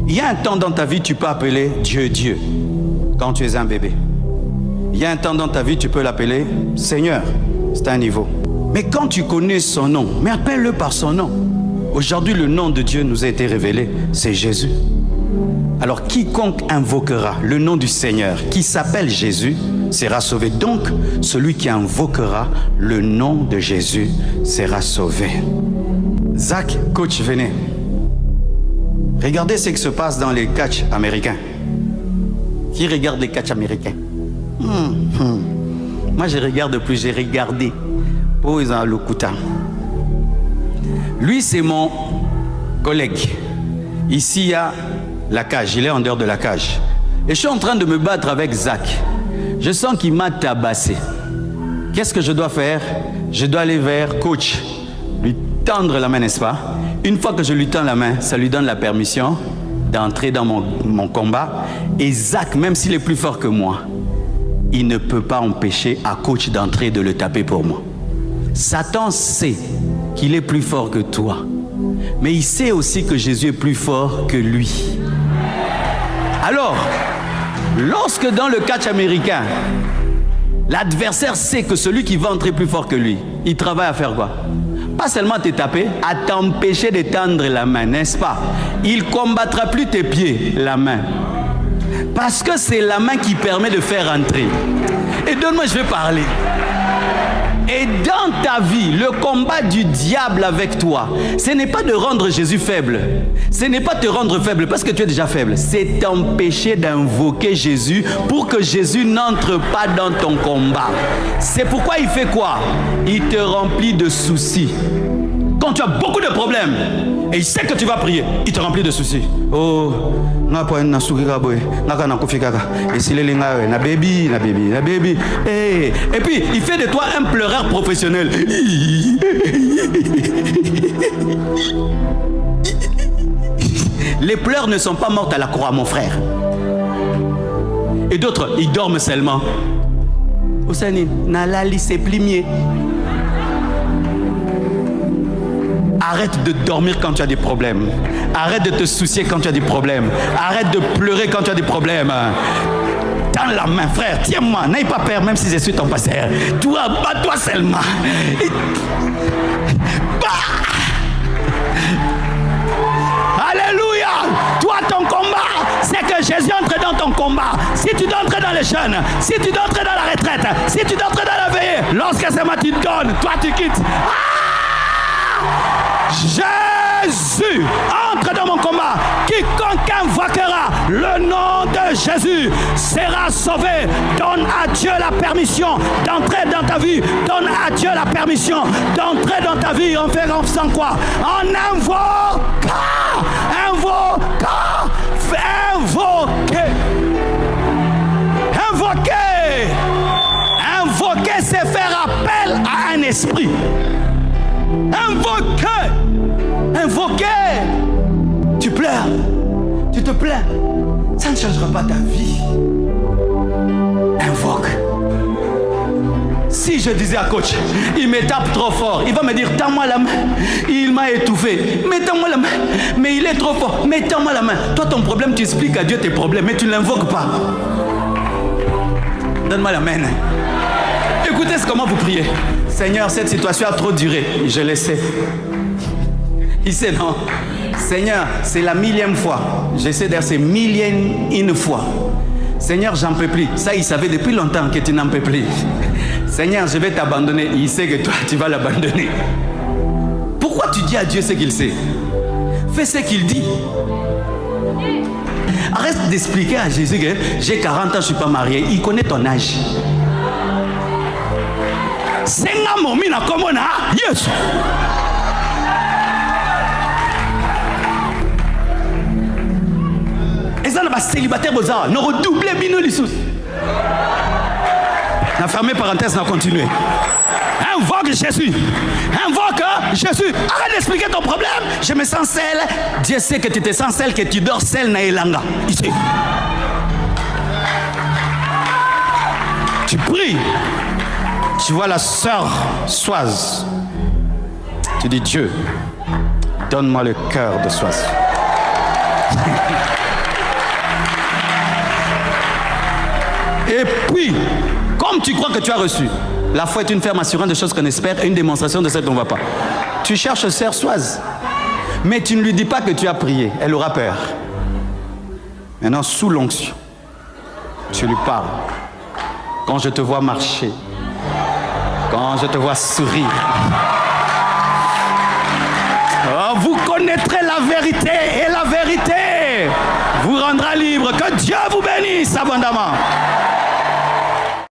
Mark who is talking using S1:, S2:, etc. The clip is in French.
S1: Il y a un temps dans ta vie, tu peux appeler Dieu, Dieu, quand tu es un bébé. Il y a un temps dans ta vie, tu peux l'appeler Seigneur. C'est un niveau. Mais quand tu connais son nom, mais appelle-le par son nom. Aujourd'hui, le nom de Dieu nous a été révélé, c'est Jésus. Alors, quiconque invoquera le nom du Seigneur, qui s'appelle Jésus, sera sauvé. Donc, celui qui invoquera le nom de Jésus sera sauvé. Zach, coach, venez. Regardez ce qui se passe dans les catchs américains. Qui regarde les catchs américains? Moi, je regarde plus, j'ai regardé. Oh, ils ont le couteau. Lui, c'est mon collègue. Ici, il y a la cage. Il est en dehors de la cage. Et je suis en train de me battre avec Zach. Je sens qu'il m'a tabassé. Qu'est-ce que je dois faire? Je dois aller vers coach, lui tendre la main, n'est-ce pas? Une fois que je lui tends la main, ça lui donne la permission d'entrer dans mon combat. Et Zach, même s'il est plus fort que moi, il ne peut pas empêcher à coach d'entrer et de le taper pour moi. Satan sait qu'il est plus fort que toi. Mais il sait aussi que Jésus est plus fort que lui. Alors, lorsque dans le catch américain, l'adversaire sait que celui qui va entrer plus fort que lui, il travaille à faire quoi? Pas seulement te taper, à t'empêcher de tendre la main, n'est-ce pas? Il ne combattra plus tes pieds, la main. Parce que c'est la main qui permet de faire entrer. Et donne-moi, je vais parler. Et dans ta vie, le combat du diable avec toi, ce n'est pas de rendre Jésus faible. Ce n'est pas te rendre faible parce que tu es déjà faible. C'est t'empêcher d'invoquer Jésus pour que Jésus n'entre pas dans ton combat. C'est pourquoi il fait quoi? Il te remplit de soucis. Quand tu as beaucoup de problèmes et il sait que tu vas prier, il te remplit de soucis. Oh, et puis il fait de toi un pleureur professionnel. Les pleurs ne sont pas mortes à la croix, mon frère. Et d'autres, ils dorment seulement. Osani, nalali c'est plimier. Arrête de dormir quand tu as des problèmes. Arrête de te soucier quand tu as des problèmes. Arrête de pleurer quand tu as des problèmes. Tends la main, frère, tiens-moi. N'aie pas peur, même si je suis ton pasteur. Toi, bats-toi seulement. Alléluia. Toi, ton combat, c'est que Jésus entre dans ton combat. Si tu dois entrer dans les jeûnes, si tu dois entrer dans la retraite, si tu dois entrer dans la veillée, lorsque ce matin tu donnes, toi tu quittes. Jésus entre dans mon combat. Quiconque invoquera le nom de Jésus sera sauvé. Donne à Dieu la permission d'entrer dans ta vie. Donne à Dieu la permission d'entrer dans ta vie en faisant quoi? En invoquant. Invoquer, c'est faire appel à un esprit. Invoquer. Tu pleures, tu te plains, ça ne changera pas ta vie. Invoque. Si je disais à coach, il me tape trop fort, il va me dire tends-moi la main, il m'a étouffé, mais tends-moi la main, mais il est trop fort, mais tends-moi la main. Toi ton problème, tu expliques à Dieu tes problèmes, mais tu ne l'invoques pas. Donne-moi la main. Écoutez comment vous priez. Seigneur, cette situation a trop duré. Je le sais. Il sait non. Seigneur, c'est la 1000e fois. J'essaie dire c'est 1001 fois. Seigneur, j'en peux plus. Ça, il savait depuis longtemps que tu n'en peux plus. Seigneur, je vais t'abandonner. Il sait que toi, tu vas l'abandonner. Pourquoi tu dis à Dieu ce qu'il sait? Fais ce qu'il dit. Arrête d'expliquer à Jésus que j'ai 40 ans, je ne suis pas marié. Il connaît ton âge. Senga momi na komona Yesu. Et ça va célibataire boza, nous redoubler bino lissus. Na fermé parenthèse, na continuer. Invoque Jésus. Invoque Jésus. Arrête d'expliquer ton problème. Je me sens seul. Dieu sait que tu te sens seul, que tu dors seul na elanga. Ici. Tu pries. Tu vois la sœur Soise. Tu dis Dieu, donne-moi le cœur de Soise. Et puis, comme tu crois que tu as reçu, la foi est une ferme assurance de choses qu'on espère et une démonstration de celles qu'on ne voit pas. Tu cherches sœur Soise, mais tu ne lui dis pas que tu as prié. Elle aura peur. Maintenant, sous l'onction, tu lui parles. Quand je te vois marcher, quand je te vois sourire, oh, vous connaîtrez la vérité et la vérité vous rendra libre. Que Dieu vous bénisse abondamment.